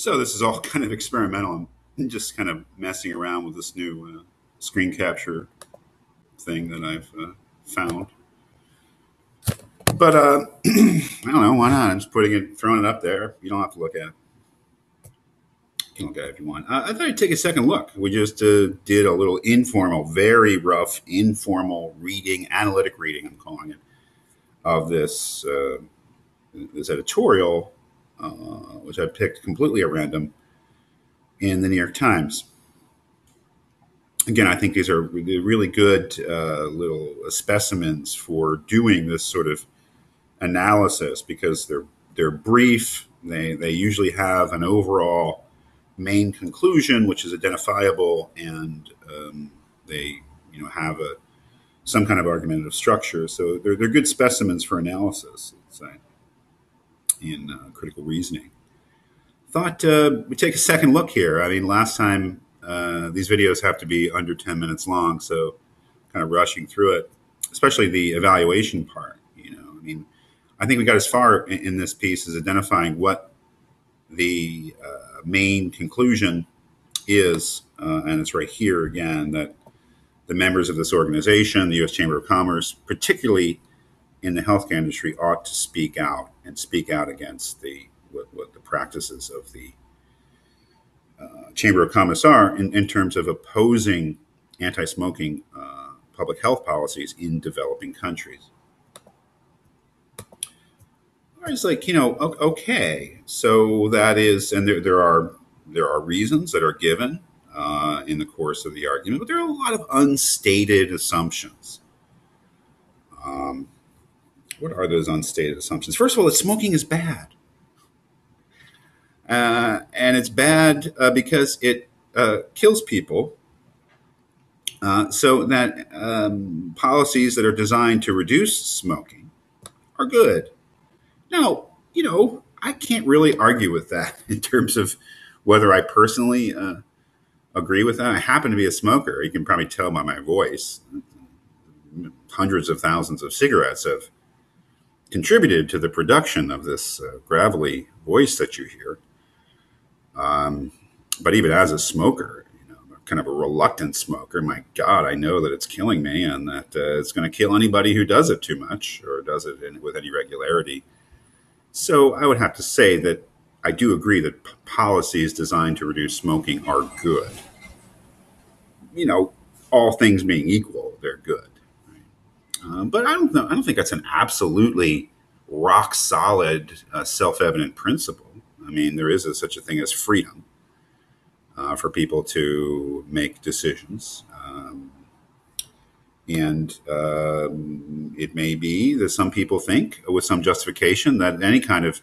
So this is all kind of experimental. I'm just kind of messing around with this new screen capture thing that I've found. But I don't know, why not? I'm just throwing it up there. You don't have to look at it. You can look at it if you want. I thought I'd take a second look. We just did a little informal, very rough, informal reading, analytic reading, I'm calling it, of this editorial, which I picked completely at random in the New York Times. Again, I think these are really good little specimens for doing this sort of analysis because they're brief. They usually have an overall main conclusion, which is identifiable, and they have some kind of argumentative structure. So they're good specimens for analysis, let's say, in critical reasoning. Thought we'd take a second look here. I mean, last time these videos have to be under 10 minutes long, so kind of rushing through it, especially the evaluation part. I mean, I think we got as far in this piece as identifying what the main conclusion is, and it's right here again, that the members of this organization, the U.S. Chamber of Commerce, particularly in the healthcare industry, ought to speak out against what the practices of the Chamber of Commerce are in terms of opposing anti-smoking public health policies in developing countries. I was like, okay, so that is, and there are reasons that are given in the course of the argument, but there are a lot of unstated assumptions. What are those unstated assumptions? First of all, that smoking is bad. And it's bad because it kills people. So that policies that are designed to reduce smoking are good. Now, I can't really argue with that in terms of whether I personally agree with that. I happen to be a smoker. You can probably tell by my voice. Hundreds of thousands of cigarettes have contributed to the production of this gravelly voice that you hear. But even as a smoker, kind of a reluctant smoker, my God, I know that it's killing me and that it's going to kill anybody who does it too much or does it with any regularity. So I would have to say that I do agree that policies designed to reduce smoking are good. All things being equal, they're good. But I don't think that's an absolutely rock solid, self-evident principle. I mean, there is such a thing as freedom for people to make decisions. And it may be that some people think, with some justification, that any kind of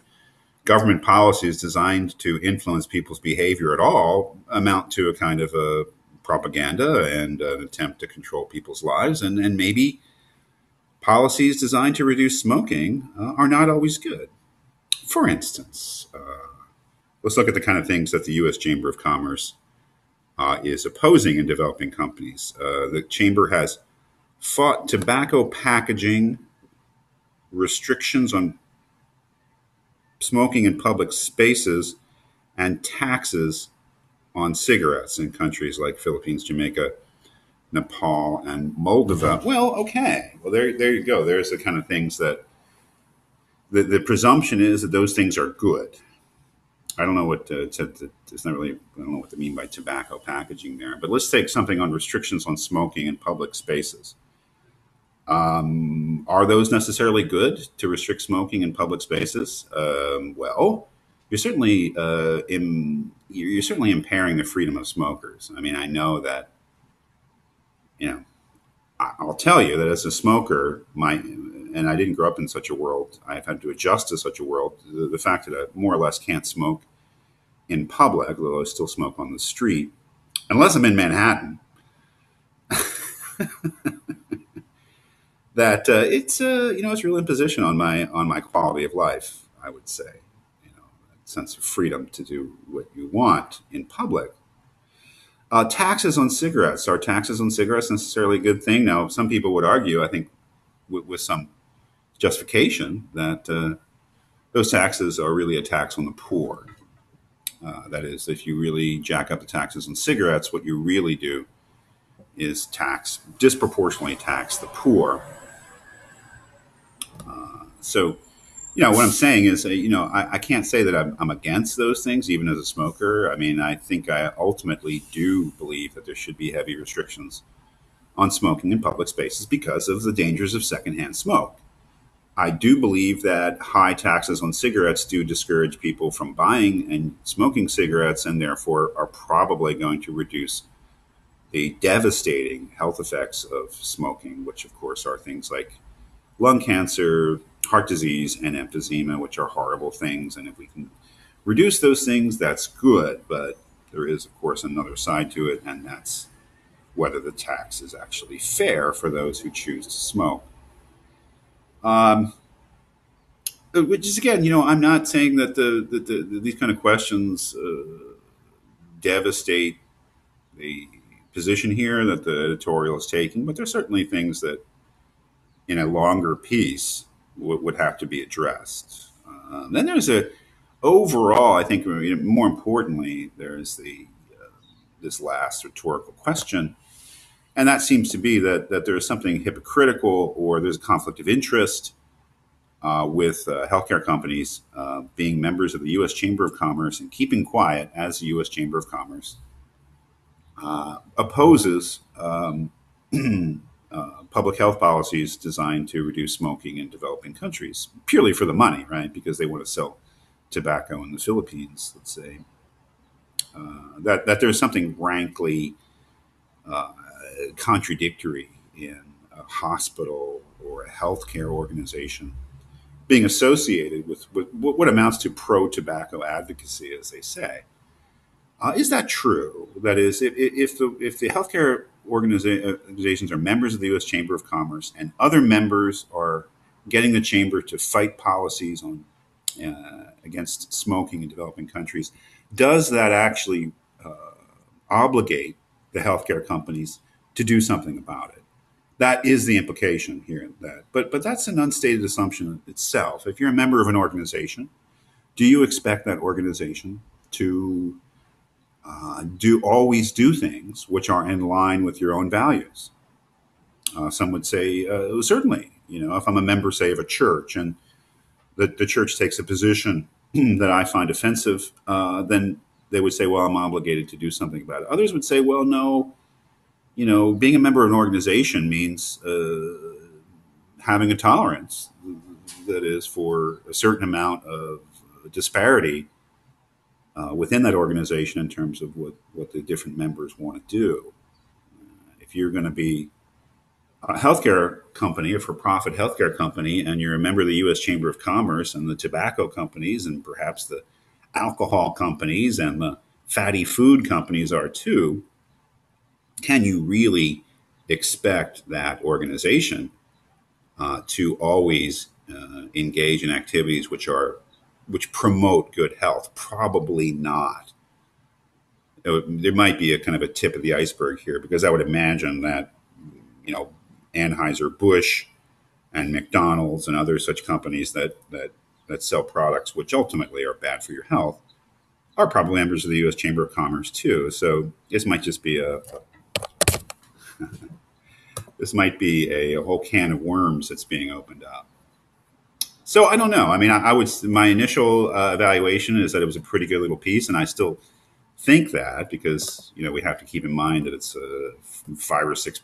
government policies designed to influence people's behavior at all amount to a kind of a propaganda and an attempt to control people's lives. And maybe policies designed to reduce smoking are not always good. For instance, let's look at the kind of things that the U.S. Chamber of Commerce is opposing in developing companies. The Chamber has fought tobacco packaging, restrictions on smoking in public spaces, and taxes on cigarettes in countries like Philippines, Jamaica, Nepal, and Moldova. Well, okay. Well, there you go. There's the kind of things that the presumption is that those things are good. I don't know what it's not really. I don't know what they mean by tobacco packaging there. But let's take something on restrictions on smoking in public spaces. Are those necessarily good to restrict smoking in public spaces? Well, you're certainly you're certainly impairing the freedom of smokers. I mean, I know that. I'll tell you that as a smoker, and I didn't grow up in such a world. I've had to adjust to such a world. The fact that I more or less can't smoke in public, although I still smoke on the street, unless I'm in Manhattan. That it's it's real imposition on my quality of life. I would say, a sense of freedom to do what you want in public. Taxes on cigarettes. Are taxes on cigarettes necessarily a good thing? Now, some people would argue, I think, with some justification, that those taxes are really a tax on the poor. That is, if you really jack up the taxes on cigarettes, what you really do is disproportionately tax the poor. So, what I'm saying is, I can't say that I'm against those things, even as a smoker. I mean, I think I ultimately do believe that there should be heavy restrictions on smoking in public spaces because of the dangers of secondhand smoke. I do believe that high taxes on cigarettes do discourage people from buying and smoking cigarettes, and therefore are probably going to reduce the devastating health effects of smoking, which, of course, are things like lung cancer, heart disease, and emphysema, which are horrible things. And if we can reduce those things, that's good. But there is, of course, another side to it, and that's whether the tax is actually fair for those who choose to smoke. Um, which is, again, I'm not saying that these kind of questions devastate the position here that the editorial is taking, but there's certainly things that, in a longer piece, would have to be addressed. Then there's a overall, I think, more importantly, there's this last rhetorical question, and that seems to be that there is something hypocritical or there's a conflict of interest with healthcare companies being members of the U.S. Chamber of Commerce and keeping quiet as the U.S. Chamber of Commerce opposes public health policies designed to reduce smoking in developing countries, purely for the money, right? Because they want to sell tobacco in the Philippines, let's say. That there's something rankly uh, contradictory in a hospital or a healthcare organization being associated with what amounts to pro-tobacco advocacy, as they say. Is that true? That is, if the healthcare organizations are members of the U.S. Chamber of Commerce and other members are getting the chamber to fight policies on against smoking in developing countries, does that actually obligate the healthcare companies to do something about it? That is the implication here. But that's an unstated assumption itself. If you're a member of an organization, do you expect that organization to do always do things which are in line with your own values? Some would say certainly. If I'm a member, say, of a church, and the church takes a position that I find offensive, then they would say, well, I'm obligated to do something about it. Others would say, well, no, being a member of an organization means having a tolerance that is for a certain amount of disparity within that organization in terms of what the different members want to do. If you're going to be a healthcare company, a for-profit healthcare company, and you're a member of the U.S. Chamber of Commerce and the tobacco companies and perhaps the alcohol companies and the fatty food companies are too, can you really expect that organization to always engage in activities which promote good health? Probably not. There might be a kind of a tip of the iceberg here, because I would imagine that you know Anheuser Busch and McDonald's and other such companies that sell products which ultimately are bad for your health are probably members of the U.S. Chamber of Commerce too. So this might be a whole can of worms that's being opened up. So I don't know. I mean, I would my initial evaluation is that it was a pretty good little piece, and I still think that, because we have to keep in mind that it's a 5 or 6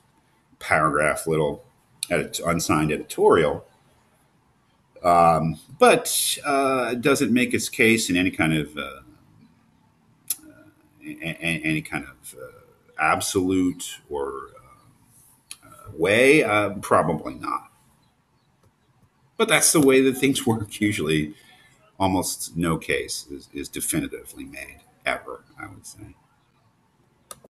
paragraph little unsigned editorial. But does it make its case in any kind of absolute or way? Probably not. But that's the way that things work usually. Almost no case is definitively made ever, I would say.